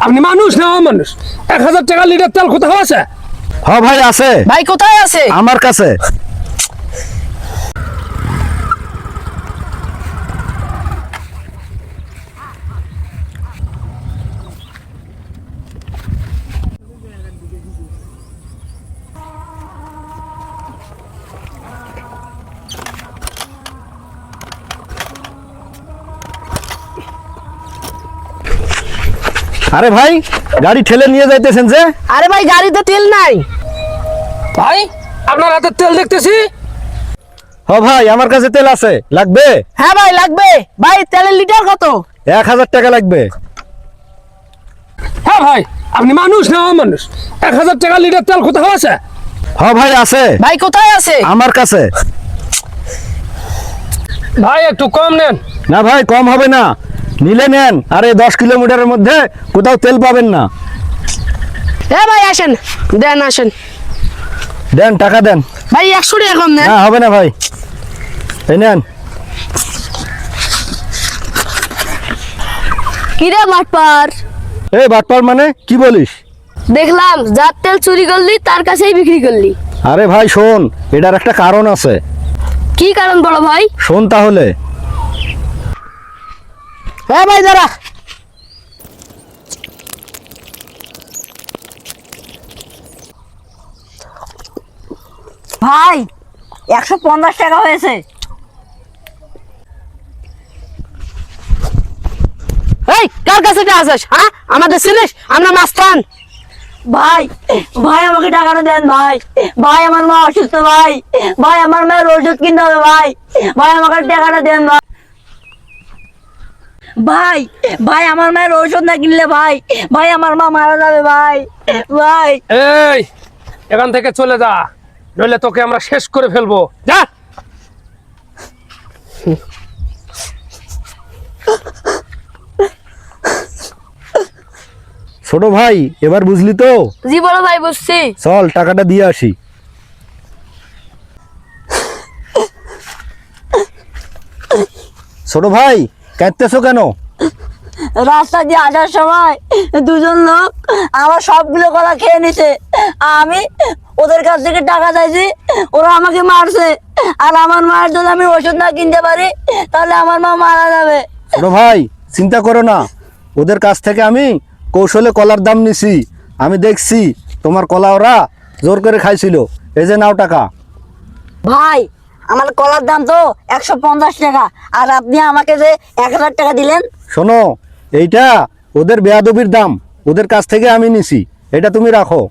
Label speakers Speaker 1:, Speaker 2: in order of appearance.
Speaker 1: আপনি মানুষ না মানুষ? 1000 টাকা লিটার তেল কোথাও আছে?
Speaker 2: হ্যাঁ ভাই আছে।
Speaker 3: ভাই কোথায় আছে?
Speaker 2: আমার কাছে। আরে ভাই গাড়ি ঠেলে নিয়ে যাইতেছেন যে?
Speaker 3: আরে ভাই গাড়িতে তেল নাই।
Speaker 1: ভাই আপনার হাতে তেল দেখতেছি।
Speaker 2: হ্যাঁ ভাই আমার কাছে তেল আছে, লাগবে?
Speaker 3: হ্যাঁ ভাই লাগবে। ভাই তেলের লিটার কত?
Speaker 2: 1000 টাকা লাগবে।
Speaker 1: হ্যাঁ ভাই আপনি মানুষ না মানুষ? 1000 টাকা লিটার তেল কোথাও আছে?
Speaker 2: হ্যাঁ ভাই আছে।
Speaker 3: ভাই কোথায় আছে?
Speaker 2: আমার কাছে।
Speaker 1: ভাই একটু কম নেন।
Speaker 2: না ভাই কম হবে না, নিলে নেন। আরে 10 কিলোমিটারের মধ্যে কোথাও তেল পাবেন না।
Speaker 3: হ্যাঁ ভাই আসেন, দেন আসেন।
Speaker 2: দেন, টাকা দেন।
Speaker 3: ভাই 100 টাকা কম দেন।
Speaker 2: না হবে না ভাই, এই নেন।
Speaker 3: কিরে বাটপার?
Speaker 2: এই বাটপার মানে কি বলিস?
Speaker 3: দেখলাম যার তেল চুরি করলি তার কাছেই বিক্রি করলি।
Speaker 2: আরে ভাই শোন, এটার একটা কারণ আছে।
Speaker 3: কি কারণ বড় ভাই?
Speaker 2: শোন তাহলে।
Speaker 3: হ্যাঁ ভাই দাঁড়া।
Speaker 4: ভাই 150 টাকা হয়েছে।
Speaker 3: এই কার কাছে আছিস? হ্যাঁ আমাদের ছিলিস? আমরা মাস্তান।
Speaker 4: ভাই ভাই আমাকে টাকাটা দেন ভাই। ভাই আমার মা অসুস্থ ভাই। ভাই আমার মায়ের ওষুধ কিনতে হবে ভাই। ভাই আমাকে টাকাটা দেন ভাই। ভাই ভাই আমার মায়ের ওষুধ না কিনলে ভাই ভাই আমার মা মারা যাবে ভাই। ভাই
Speaker 1: এই এখান থেকে চলে যা, নইলে তোকে আমরা শেষ করে ফেলবো। যা।
Speaker 2: ছোট ভাই এবার বুঝলি তো?
Speaker 3: জি বড় ভাই বুঝছি।
Speaker 2: চল টাকাটা দিয়ে আসি। ছোট ভাই কাঁদতেছো কেন?
Speaker 4: রাস্তা দিয়ে আসার সময় দুজন লোক আমার সবগুলো কলা খেয়ে নিছে। আমি ওদের কাছ থেকে টাকা চাইছি, ওরা আমাকে মারছে। আর আমার মায়ের যদি আমি ওষুধ না কিনতে পারি তাহলে আমার মা মারা যাবে।
Speaker 2: ছোট ভাই চিন্তা করো না, ওদের কাছ থেকে আমি কৌশলে কলার দাম নিছি। আমি দেখছি তোমার কলা ওরা জোর করে খাইছিল। এই যে নাও টাকা।
Speaker 4: ভাই আমার কলার দাম তো 150 টাকা, আর আপনি আমাকে যে 1000 টাকা দিলেন।
Speaker 2: শোনো, এইটা ওদের বেয়াদবির দাম, ওদের কাছ থেকে আমি নিছি, এটা তুমি রাখো।